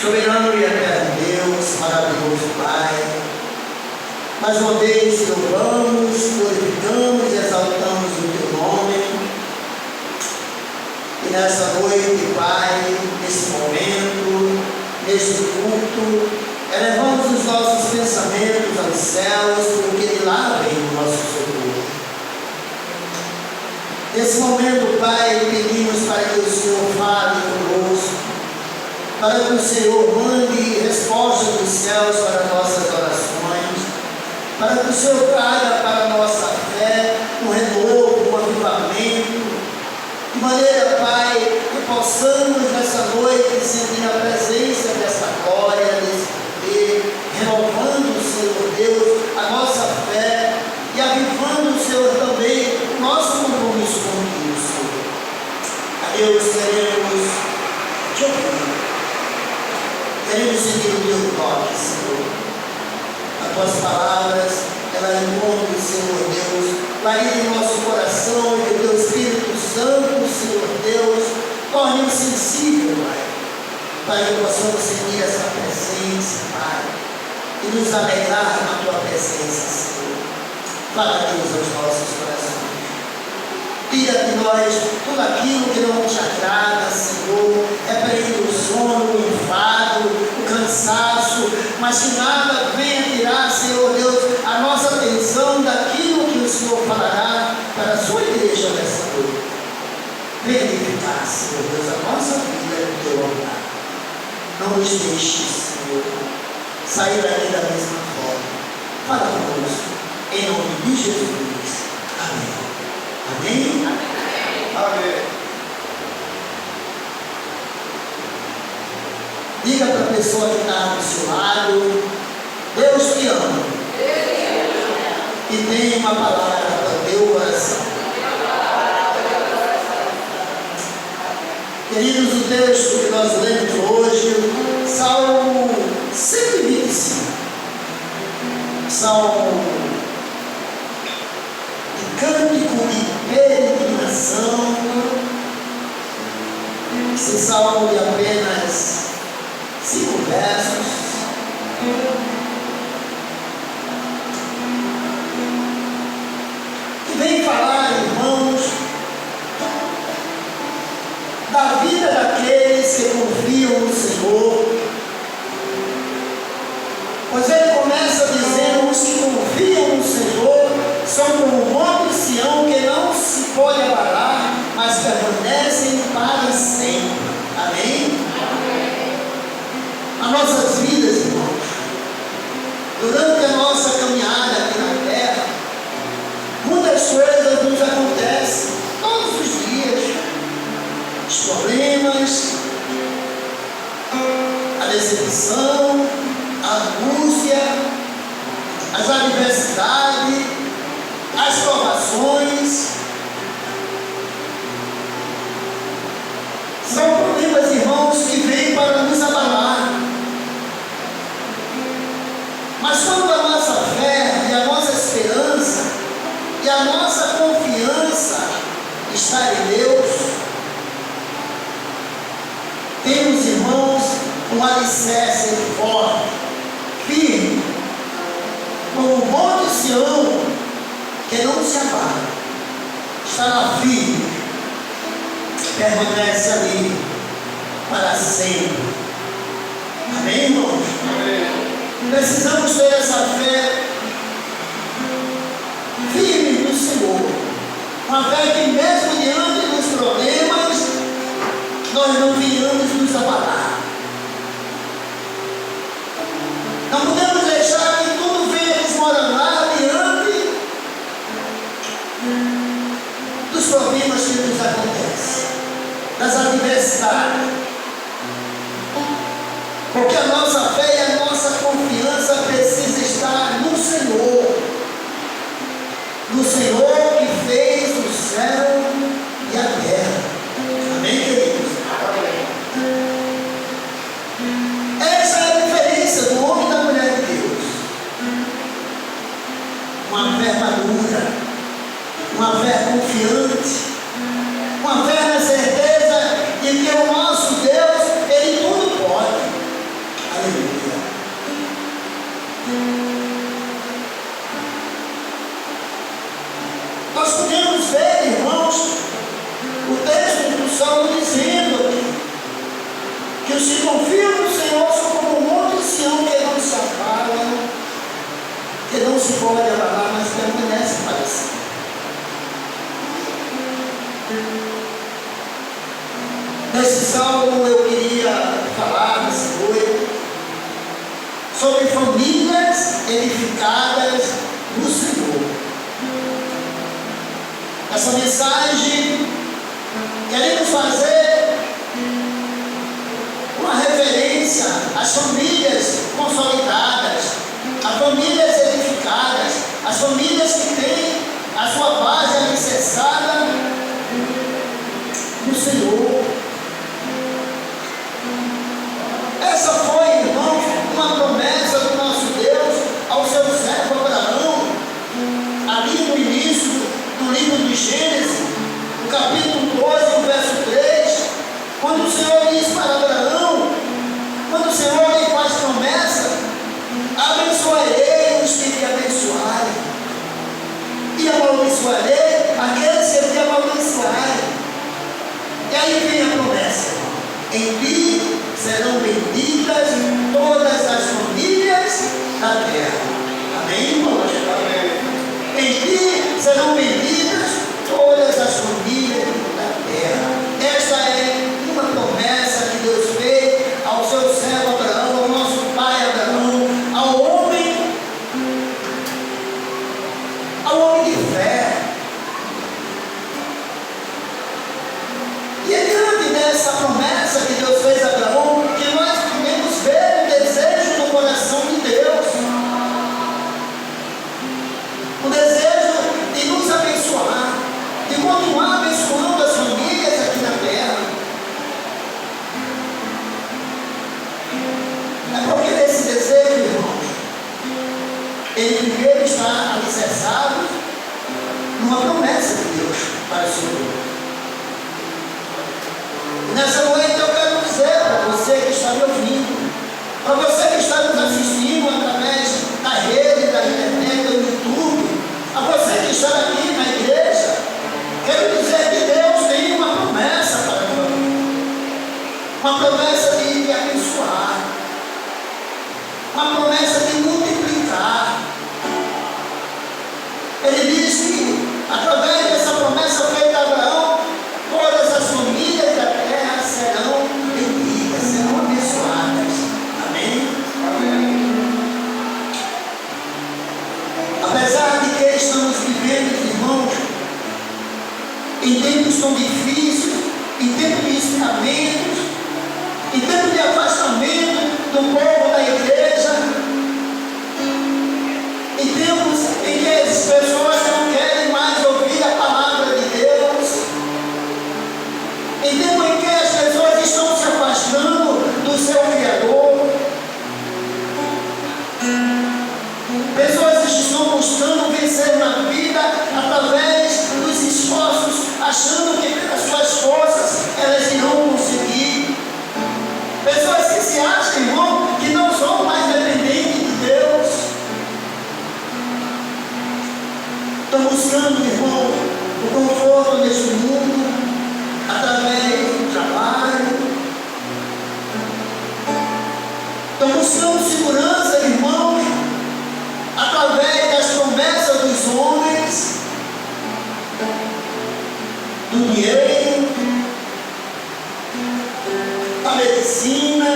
Soberano e eterno Deus, maravilhoso Pai, mais uma vez louvamos, glorificamos e exaltamos o Teu nome. E nessa noite, Pai, nesse momento, neste culto, elevamos os nossos pensamentos aos céus, porque de lá vem o nosso socorro. Nesse momento, Pai, pedimos para que o Senhor fale conosco, para que o Senhor mande respostas dos céus para nossas orações, para que o Senhor traga para a nossa fé um renovo, um avivamento, de maneira, Pai, que possamos nessa noite sentir a presença dessa glória, desse poder, renovando, Senhor Deus, a nossa fé e avivando, Senhor, também o nosso compromisso contigo, Senhor. A Deus queremos te ouvir. Queremos sentir o Teu toque, Senhor. As Tuas palavras, elas encontram, Senhor Deus, clareia em nosso coração e que o Teu Espírito Santo, Senhor Deus, torne-nos sensível, Pai, para que possamos sentir essa presença, Pai, e nos alegrar na Tua presença, Senhor. Fala, Deus, aos nossos corações. Tira de nós tudo aquilo que não te agrada, Senhor. Repreende o sono, o enfado, o cansaço, mas que nada venha tirar, Senhor Deus, a nossa atenção daquilo que o Senhor falará para a sua igreja nessa noite. Venha edificar, Senhor Deus, a nossa vida no Teu altar. Não nos deixe, Senhor, sair daqui da mesma forma. Fala conosco, em nome de Jesus. Amém. Amém? Amém. Diga para a pessoa que está do seu lado: Deus te ama. E tem uma palavra para o teu coração. Queridos, o texto que nós lemos hoje, Salmo 125. Salmo de cântico e peregrinação. Esse salmo de apenas 5 versos. Que vem falar, irmãos, da vida daqueles que confiam no Senhor. Pois ele começa dizendo: os que confiam no Senhor são como o monte de Sião, que não se pode abalar, mas permanecem para sempre. Amém? Amém. As nossas vidas, irmãos, durante a nossa caminhada aqui na terra, muitas coisas nos acontecem todos os dias. Os problemas, a decepção, a angústia, as adversidades, as provações. São problemas, irmãos, que vêm para nos abalar. Mas quando a nossa fé e a nossa esperança e a nossa confiança está em Deus, temos, irmãos, um alicerce forte, firme, como o monte Sião, que não se abala, estará firme, permanece ali para sempre. Amém, irmãos? Amém. Precisamos ter essa fé firme no Senhor, uma fé que mesmo diante dos problemas, nós não venhamos nos abalar. Não podemos deixar que tudo venha desmoronar diante dos problemas que nos acontecem, das adversidades. Porque a nossa fé e a nossa confiança precisa estar no Senhor. No Senhor que fez o céu e a terra. Amém, queridos? Essa é a diferença do homem e da mulher de Deus. Uma fé madura, uma fé confiante, uma fé na certeza de que o nosso Deus, Ele tudo pode. confiam no Senhor são como um monte de Sião que não se abala, que não se pode abalar, mas permanece para sempre. Nesse salmo eu queria falar nesse noite sobre famílias edificadas no Senhor. Essa mensagem queremos fazer uma referência às famílias consolidadas, às famílias edificadas, às famílias que têm a sua base alicerçada no Senhor. Essa foi, irmãos, uma promessa do nosso Deus ao seu servo Abraão, ali no início do livro de Gênesis, no capítulo 12, no verso 3, quando o Senhor diz para Abraão, quando o Senhor lhe faz promessa, abençoarei os que te abençoarem, e amaldiçoarei aqueles que te amaldiçoarem. E aí vem a promessa: em ti serão benditas todas as famílias da terra. Amém, irmãos? Amém. Em ti serão benditas todas as famílias da terra. Esta é uma promessa que Deus fez ao seu servo Abraão, ao nosso pai Abraão, ao homem de fé. E é diante dessa promessa que Deus fez a Abraão que nós podemos ver o desejo no coração de Deus, o desejo de nos abençoar, de continuar abençoando as famílias aqui na terra. É porque desse desejo, irmãos, ele primeiro está alicerçado numa promessa de Deus para o Senhor. Nessa noite eu quero dizer para você que está me ouvindo, para você que está nos assistindo através da rede, da internet, do YouTube, a você que está aqui na igreja, quero dizer que Deus tem uma promessa para nós, uma promessa de te abençoar, uma promessa de multiplicar. Ele diz que através dessa promessa feita a Abraão, todas as famílias da terra serão benditas, serão abençoadas. Amém? Amém. Apesar de que estamos vivendo, irmãos, em tempos tão difíceis, em tempos de ensinamentos, em tempos de afastamento do povo da igreja, em tempos em que as pessoas não querem mais ouvir a palavra de Deus, em tempo em que as pessoas estão se afastando do seu Criador, pessoas estão buscando vencer na vida através dos esforços, achando que pelas suas forças elas irão conseguir. Pessoas que se acham, irmão, que não são mais dependentes de Deus, estão buscando, irmão, o conforto deste mundo através do trabalho, estão buscando segurança, irmãos, através das promessas dos homens, do dinheiro, da medicina,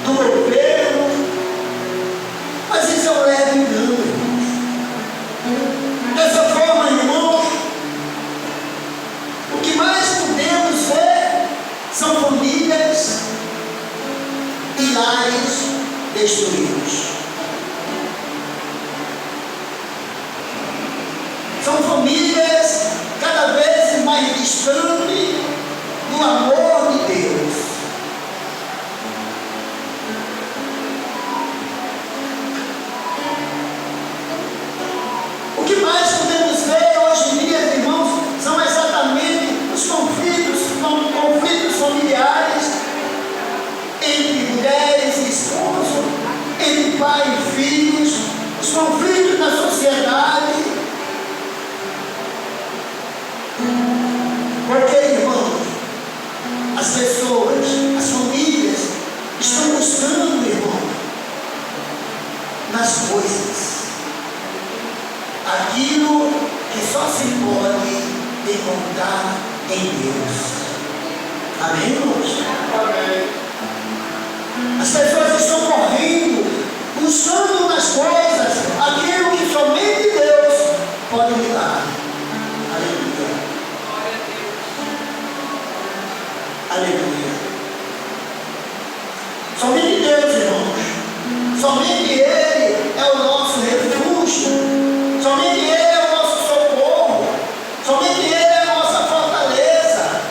do governo. Mas isso é um leve engano, irmãos. Dessa forma, irmãos, o que mais podemos ver são famílias e lares destruídos. São famílias cada vez mais distantes do amor de Deus. O que mais podemos ver hoje em dia, irmãos, são exatamente os conflitos familiares entre mulheres e esposos, entre pai e filhos, os conflitos na sociedade. Porque, irmãos, as pessoas, as famílias As pessoas estão correndo, buscando nas coisas aquilo que somente Deus pode me dar. Aleluia. Aleluia. Somente Deus, irmãos. Somente Ele é o nosso refúgio. Somente Ele é o nosso socorro. Somente Ele é a nossa fortaleza.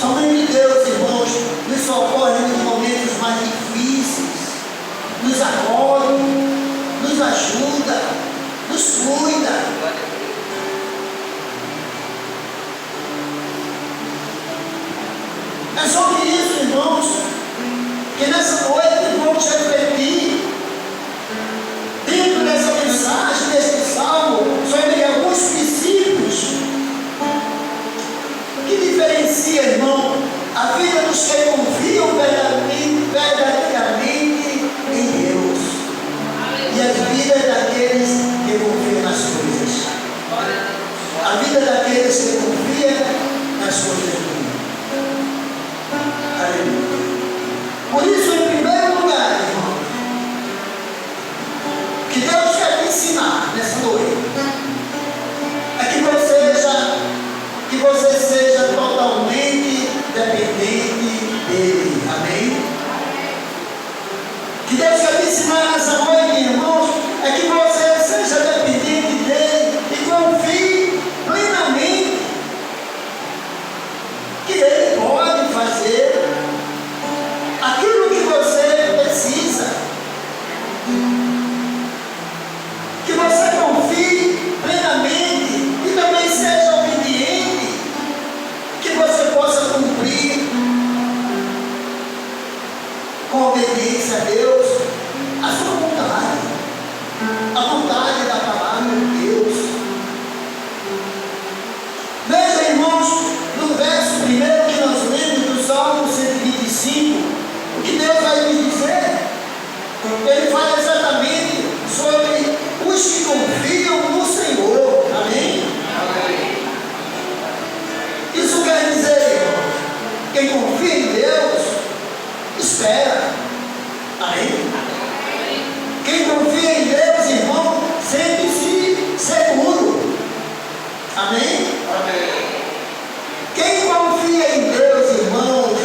Somente Deus, irmãos, nos socorre nos momentos mais difíceis. Nos acolhe, nos ajuda, nos cuida. É sobre isso, irmãos, que nessa noite vamos refletir, dentro dessa mensagem, deste salmo, sobre alguns princípios que diferenciam, irmão, a vida dos que confiam verdadeiramente em Deus e as vidas daqueles que confiam nas coisas. A vida daqueles que confiam nas coisas do mundo. Por isso, em primeiro lugar, irmão, que Deus quer te ensinar nessa noite é que você seja totalmente dependente dele. Amém? Que Deus quer te ensinar nessa noite, irmãos, é que você seja dependente dele e confie plenamente que ele pode fazer aquilo que você precisa. Que você confie plenamente e também seja obediente, que você possa cumprir com obediência a Deus a sua vontade, a vontade da palavra de Deus. Veja, irmãos, no verso primeiro que nós lemos do Salmo 125, o que Deus vai nos dizer? Ele fala exatamente sobre os que confiam no Senhor. Amém? Amém. Isso quer dizer, irmão, quem confia em Deus, espera. Amém? Quem confia em Deus, irmão, sente-se seguro. Amém? Amém. Quem confia em Deus, irmão,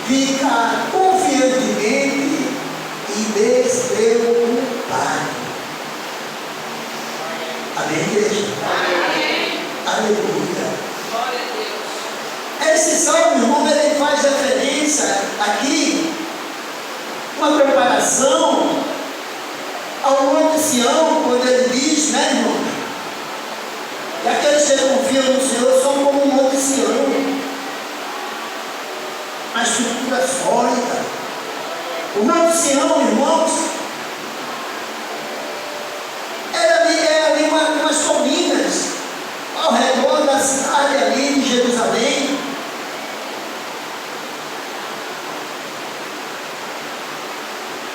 fica confiantemente e despreocupado. Amém, igreja? Amém. Aleluia. Glória a Deus. Esse salmo, irmão, ele faz referência aqui, uma comparação ao Monte Sião, quando ele diz, né, irmão? E aqueles que confiam no Senhor são como o Monte Sião, a estrutura sólida. O Monte Sião, irmãos, é ali umas colinas ao redor da cidade ali de Jerusalém.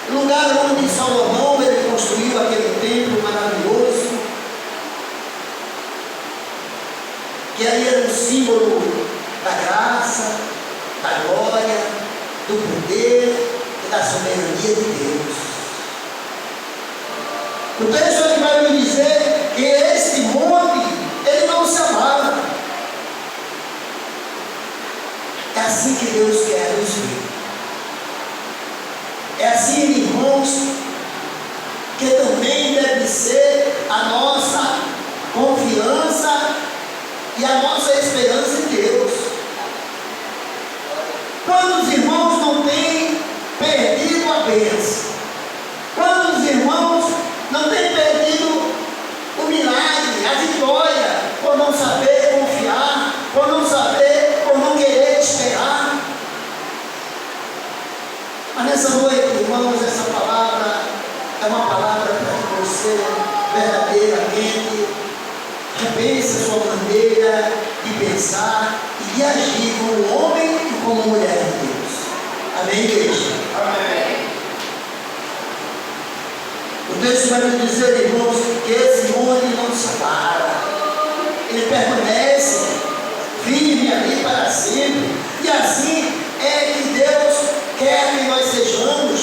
Lugar onde Salomão ele construiu aquele templo maravilhoso, que ali era um símbolo da graça, da glória, do poder e da soberania de Deus. O texto ele vai nos dizer que este monte, ele não se abala. É assim que Deus quer nos ver. É assim, irmãos, que também deve ser a nossa confiança e a nossa esperança em Deus. Quantos irmãos não têm perdido a bênção? Quantos irmãos não têm perdido o milagre, a vitória, por não saber confiar, por não saber, por não querer esperar? Mas nessa noite, irmãos, essa palavra é uma palavra para que você verdadeiramente repense a sua maneira de pensar e de agir como homem e como mulher de Deus. Amém, igreja? Amém. O texto vai nos dizer, irmãos, que esse monte não se abala, ele permanece firme ali para sempre. E assim é que Deus quer que nós sejamos.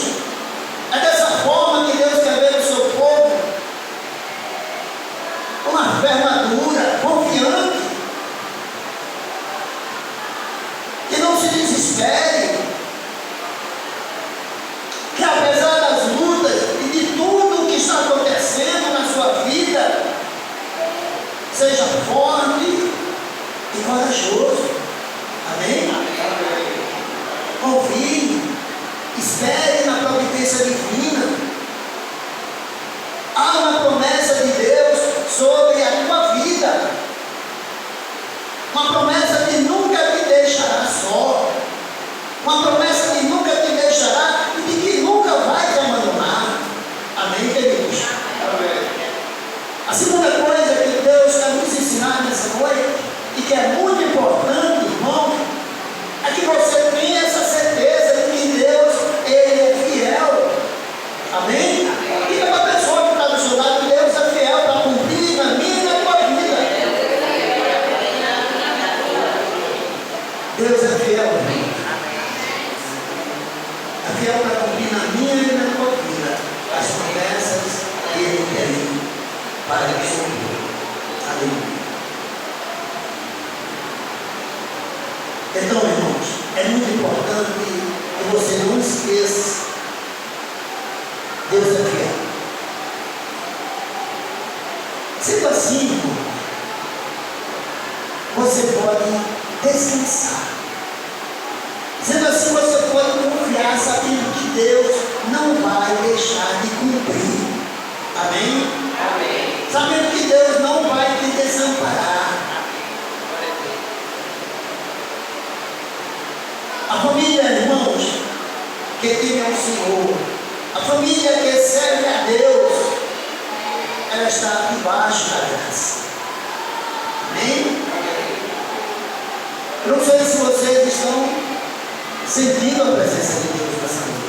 É dessa forma que Deus quer ver o seu povo, uma fé madura, confiante, que não se desespere, que apesar das lutas e de tudo que está acontecendo na sua vida, seja forte e corajoso. Amém? Confie, espere na providência divina. Há uma promessa de Deus sobre a tua vida, uma promessa que nunca te deixará só, uma promessa que nunca te deixará e de que nunca vai te abandonar. Amém, queridos? Amém. A segunda coisa que Deus quer nos ensinar nessa noite, e que é muito importante, irmão, é que você tenha essa certeza de que Deus, Ele é fiel. Amém? Diga para a pessoa que está do seu lado, Deus é fiel para cumprir na minha e na tua vida. Deus é fiel. É fiel para cumprir na minha e na tua vida as promessas que Ele tem para cumprir. Aleluia. Então, irmãos, é muito importante que você não esqueça, Deus é fiel. Sendo assim, irmão, você pode descansar. Sendo assim, você pode confiar, sabendo que Deus não vai deixar de cumprir. Amém? Amém. Sabendo que Deus não vai te desamparar. A família, irmãos, que teme ao Senhor, a família que serve a Deus, ela está debaixo da graça. Amém? Eu não sei se vocês estão sentindo a presença de Deus nessa noite.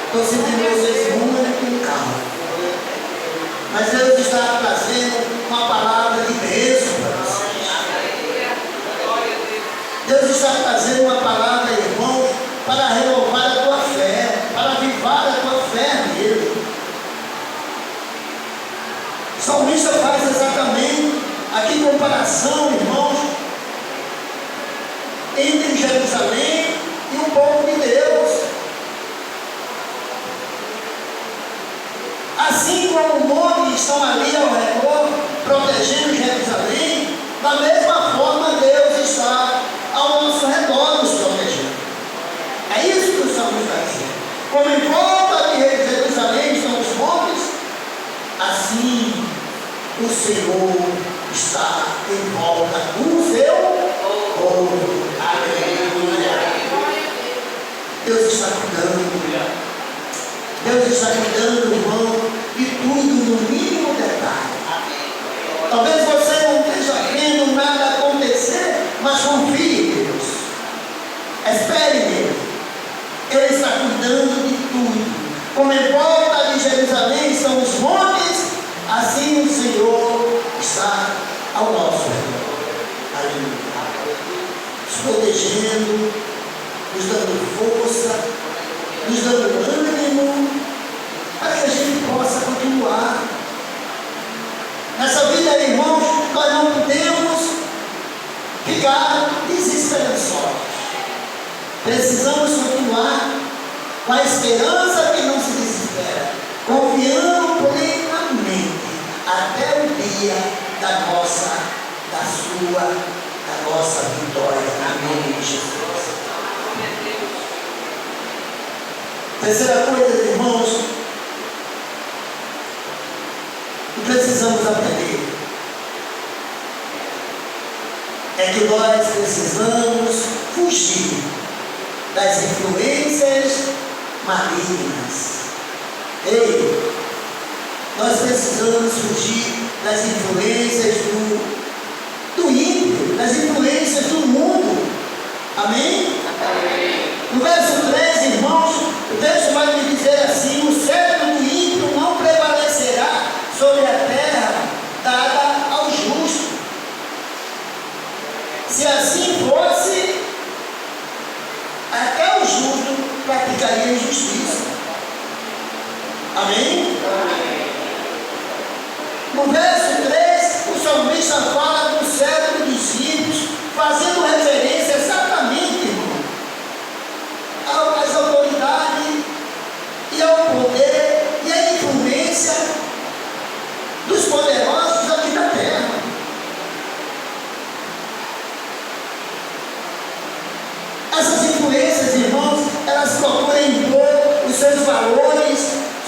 Estou sentindo vocês muito calmos. Mas Deus está trazendo uma palavra de bênção para vocês. Deus está trazendo uma palavra, irmão, para renovar a tua fé, para avivar a tua fé nele. O salmista faz exatamente aqui comparação, irmãos, entre Jerusalém e o povo de Deus. Assim como montes estão ali ao redor, protegendo Jerusalém, da mesma forma Deus está ao nosso redor nos protegendo. É isso que o Salmo está dizendo. Como em volta de Jerusalém estão os montes, assim o Senhor está em volta do seu povo. Aleluia. Deus está cuidando. Deus está cuidando, irmão, de tudo no mínimo detalhe. Talvez você não esteja vendo nada acontecer, mas confie em Deus. Espere nele. Ele está cuidando de tudo. Como em volta de Jerusalém são os montes, assim o Senhor está ao nosso redor. Aleluia. Nos protegendo, nos dando força, nos dando ânimo, para que a gente possa continuar. Nessa vida, irmãos, nós não podemos ficar desesperançosos. Precisamos continuar com a esperança que não se desespera, confiando plenamente até o dia da nossa vitória, em nome de Jesus. Terceira coisa, irmãos, que precisamos aprender é que nós precisamos fugir das influências malignas. Ei, nós precisamos fugir das influências do ímpio, das influências do mundo. Amém? Amém. No verso 13, irmãos, o texto vai me dizer assim: o cetro do ímpio não prevalecerá sobre a terra dada ao justo. Se assim Amém? No verso 3, o salmista fala do cérebro dos ímpios, fazendo referência exatamente, irmão, às autoridades e ao poder e à influência dos poderosos aqui da terra. Essas influências, irmãos, elas procuram impor os seus valores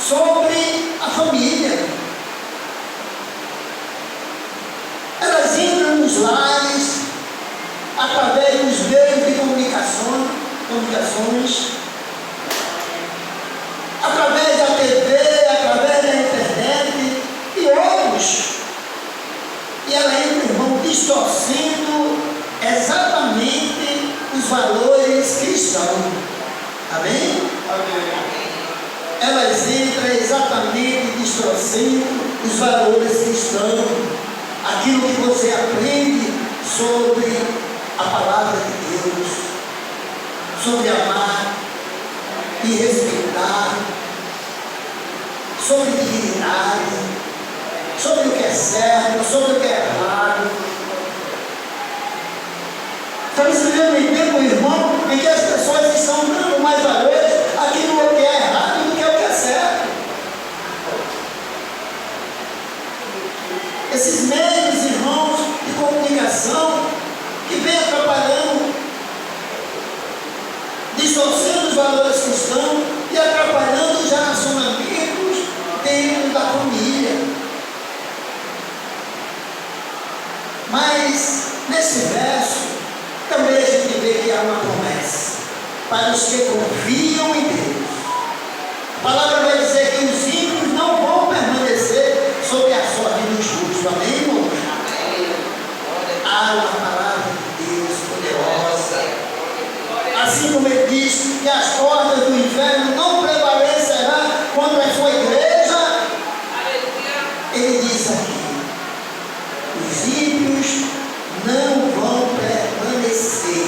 sobre a família. Elas entram nos lares através dos meios de comunicações, através da TV, através da internet e outros. E ela entra, irmão, distorcendo exatamente os valores cristãos. Amém? Elas entram exatamente distorcendo os valores cristãos. Aquilo que você aprende sobre a palavra de Deus, sobre amar e respeitar, sobre dignidade, sobre o que é certo, sobre o que é errado. Estamos vivendo em tempo, irmão, em que as pessoas estão dando mais valores àquilo que é errado do que ao que é certo. Esses meios, irmãos, de comunicação que vem atrapalhando, distorcendo os valores cristãos e atrapalhando os relacionamentos dentro da família. Mas, nesse verso, também a gente vê que há uma promessa para os que confiam em Deus. A palavra vai dizer que os ímpios não vão permanecer sob a sorte dos justos. Amém, irmão? Há uma palavra de Deus poderosa. Assim como ele diz que as portas do inferno não prevalecerão contra a sua igreja, ele diz aqui: os ímpios não vão permanecer.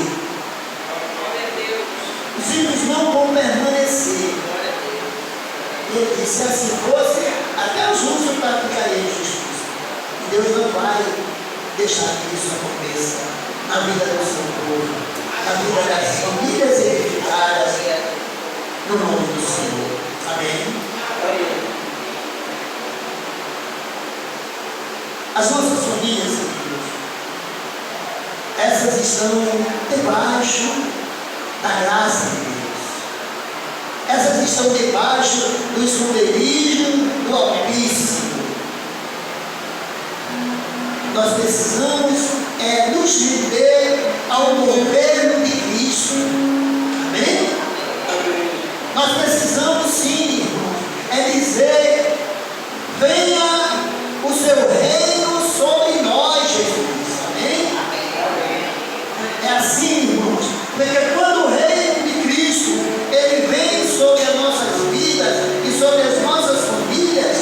Os ímpios não vão permanecer. Ele disse: se assim fosse, até os justos praticariam justiça. E Deus não vai deixar que isso aconteça na vida do seu povo, na vida das famílias edificadas no nome do Senhor. Amém? As nossas famílias, queridos, essas estão debaixo da graça de Deus. Essas estão debaixo do esconderijo do Altíssimo. Nós precisamos nos render ao governo de Cristo. Amém? Nós precisamos sim, irmãos, dizer: venha o seu reino sobre nós, Jesus. Amém? É assim, irmãos, porque quando o reino de Cristo ele vem sobre as nossas vidas e sobre as nossas famílias,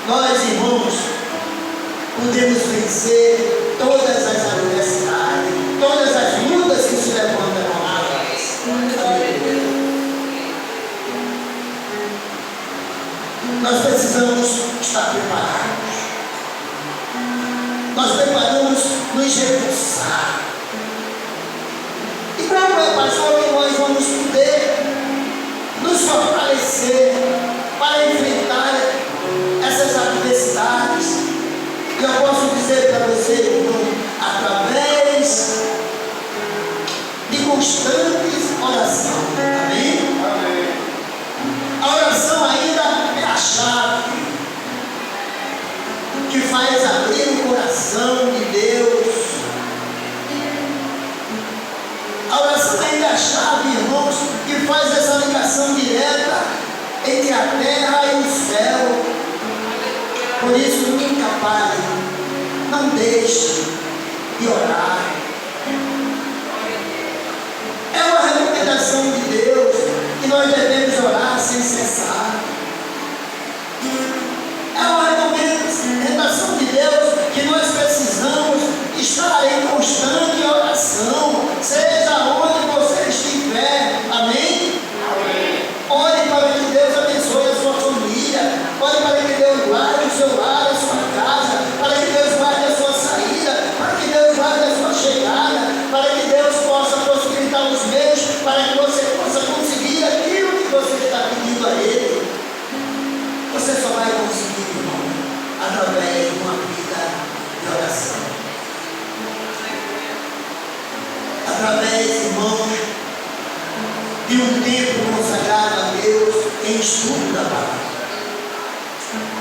nós, irmãos, podemos vencer todas as adversidades, todas as lutas que se levantam contra nós. Nós precisamos estar preparados. Nós preparamos nos reforçar. E como é, pastor, que nós vamos poder nos fortalecer para enfrentar essas adversidades? E eu posso dizer para você, irmão, através de constantes oração. Amém? Amém. A oração ainda é a chave que faz abrir o coração de Deus. A oração ainda é a chave, irmãos, que faz essa ligação direta entre a terra e o céu. Por isso, nunca pare, não deixe de orar. É uma recomendação de Deus que nós devemos orar sem cessar. É uma recomendação de Deus que nós precisamos estar em constante oração, seja onde você estiver. Amém? Amém. Ore para que Deus abençoe a sua família. através, irmãos, de um tempo consagrado a Deus em estudo da palavra.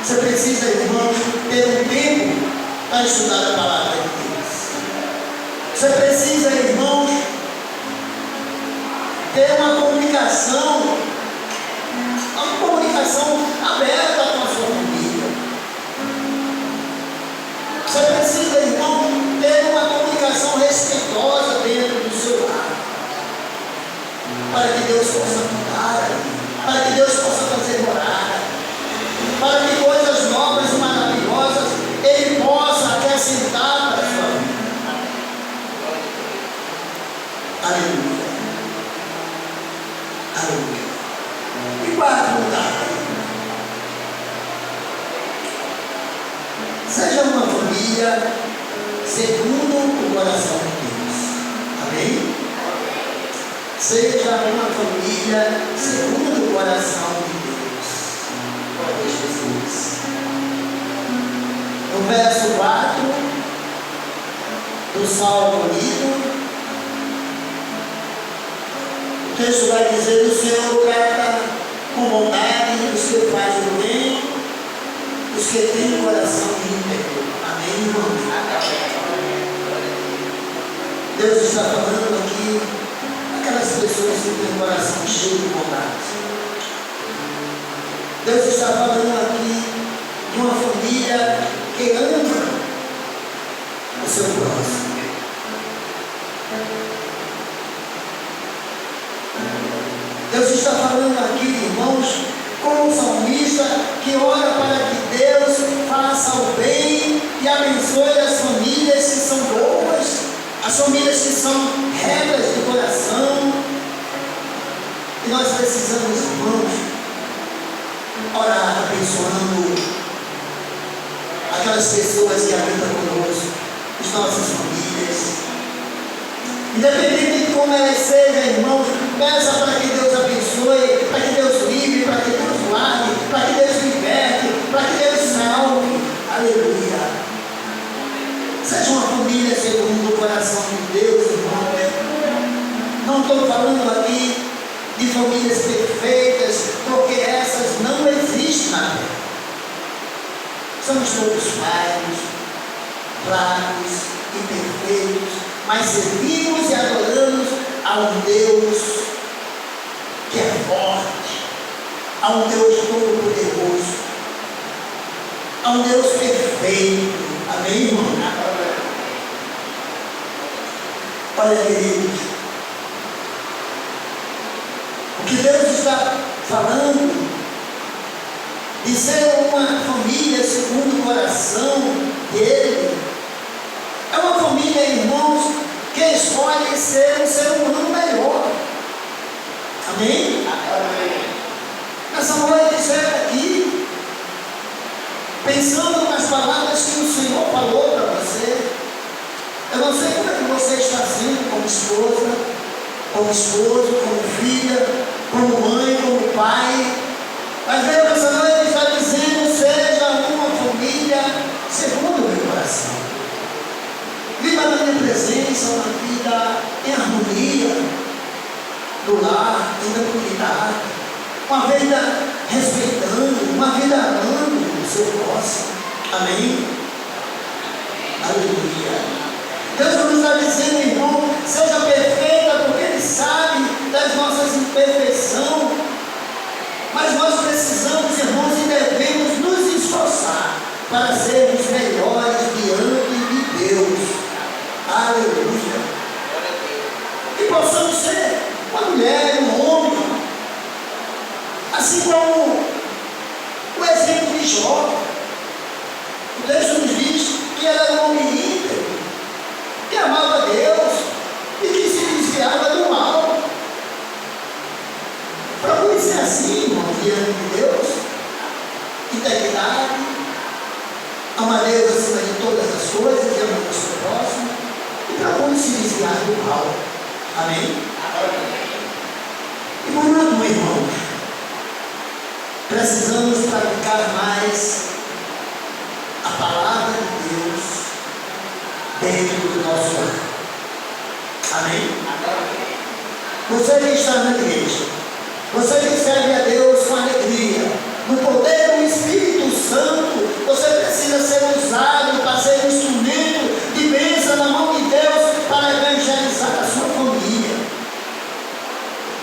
Você precisa, irmãos, ter um tempo para estudar a palavra de Deus. Você precisa, irmãos, ter uma comunicação aberta com a sua família. Você precisa, irmão, ter uma comunicação respeitosa dentro do seu lar, para que Deus possa mudar, para que Deus possa fazer morada, para que coisas novas e maravilhosas Ele possa acrescentar para a sua vida. Aleluia. Aleluia. E quarto lugar, seja uma família segundo o coração de Deus. Amém? Seja uma família segundo o coração de Deus. Glória a Jesus. No verso 4 do Salmo lido, o texto vai dizer: o Senhor trata com bondade os que fazem o bem, os que têm coração íntegro. Amém, irmãos? Deus está falando aqui aquelas pessoas que têm o coração cheio de bondade. Deus está falando aqui de uma família que ama o seu próximo. Deus está falando aqui, irmãos, como um salmista que ora para que Deus faça o bem e abençoe as famílias que são boas, as famílias que são regras de coração. E nós precisamos, irmãos, orar abençoando aquelas pessoas que habitam conosco, as nossas famílias. Independente de como elas sejam, irmãos, peça para que Deus abençoe, para que Deus livre, para que Deus guarde, para que Deus liberte, para que Deus salve. Aleluia. Seja uma família segundo o coração de Deus, irmão. Não estou falando aqui de famílias perfeitas, porque essas não existem na terra. Somos todos falhos, fracos, imperfeitos, mas servimos e adoramos a um Deus que é forte, a um Deus todo-poderoso, a um Deus perfeito. Amém, irmão? Olha, queridos, o que Deus está falando de ser uma família segundo o coração dele, é uma família, irmãos, que escolhe ser um ser humano melhor. Amém? Amém. Nessa noite você está aqui, pensando nas palavras que o Senhor falou para você. Eu não sei como é que você está sendo como esposa, como esposo, como filha, como mãe, como pai. Mas Deus nessa noite está dizendo: seja uma família segundo o meu coração. Viva na minha presença uma vida em harmonia, no lar, em tranquilidade, uma vida respeitando, uma vida amando o seu próximo. Amém? Aleluia. Deus nos está dizendo, irmão, seja perfeita, porque Ele sabe das nossas imperfeições, mas nós precisamos, irmãos, e devemos nos esforçar para sermos melhores diante de Deus. Aleluia. E possamos ser uma mulher, um homem, assim como o exemplo de Jó. O texto nos diz que era um homem íntegro, que amava Deus e que se desviava do mal. Procure ser assim, irmão, diante de Deus. Integridade, amar Deus acima de todas as coisas e amar o seu próximo, e procure se desviar do mal. Amém? E por último, irmãos, precisamos praticar mais a palavra de Deus dentro do nosso lar. Amém? Você que está na igreja, você que serve a Deus com alegria, no poder do Espírito Santo, você precisa ser usado para ser um instrumento de bênção na mão de Deus para evangelizar a sua família.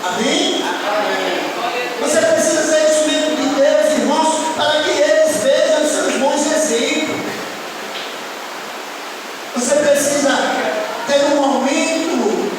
Amém? Você precisa ser instrumento de Deus, irmãos, para que eles vejam os seus bons exemplos. Você precisa ter um momento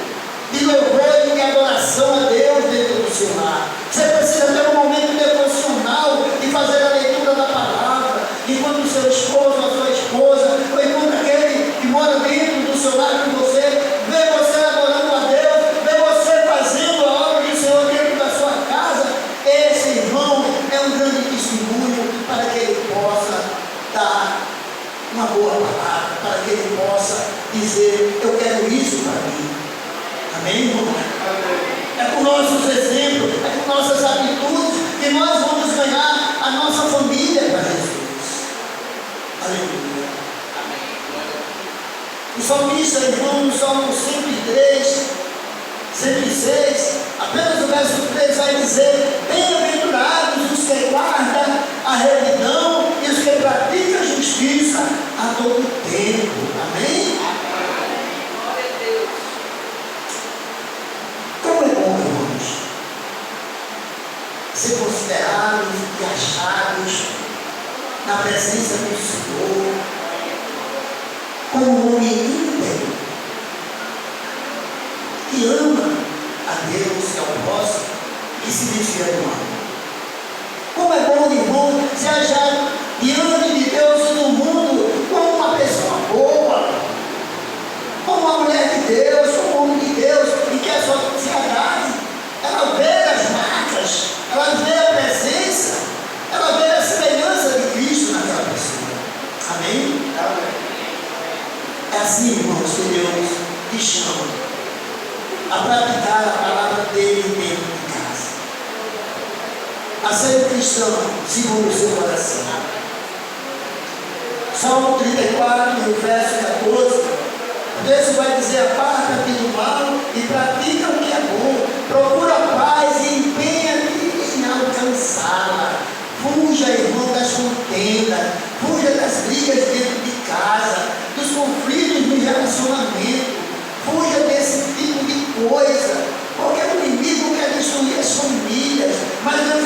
de louvor e de adoração a Deus dentro do seu lar. Você precisa ter um momento devocional de fazer a leitura da palavra, enquanto o seu esposo, a sua esposa, ou enquanto aquele que mora dentro do seu lar com você, vê você adorando a Deus, vê você fazendo a obra do Senhor dentro da sua casa. Esse irmão é um grande testemunho para que ele possa dar uma boa palavra, para que ele possa dizer: eu quero isso para mim. Amém, irmão? É com nossos exemplos, é com nossas atitudes que nós vamos ganhar a nossa família para Jesus. Aleluia. O salmista, irmão, no Salmo 103, 106, apenas o verso 3 vai dizer: bem-aventurados os que guardam a retidão e os que praticam a justiça a todo tempo. Amém? Como é bom, irmãos, ser considerados e achados na presença do Senhor como um homem íntegro, que ama a Deus e ao próximo, que se desvia do mal. Como é bom, irmão, se achar diante de Deus no mundo como uma pessoa boa, como uma mulher de Deus, como um homem de Deus, e que a sua sociedade, ela vê as marcas, ela vê a presença, ela vê a semelhança de Cristo naquela pessoa. Amém? É assim, irmãos, que Deus te chama a praticar a palavra dele dentro de casa, a ser um cristão segundo o seu coração. Salmo 34, no verso 14, o texto vai dizer: aparta-te do mal e pratica o que é bom, procura a paz e empenha-te em alcançá-la. Fuja, irmão, das contendas, fuja das brigas dentro de casa, dos conflitos no relacionamento, fuja desse tipo de coisa, porque o inimigo quer destruir as famílias, mas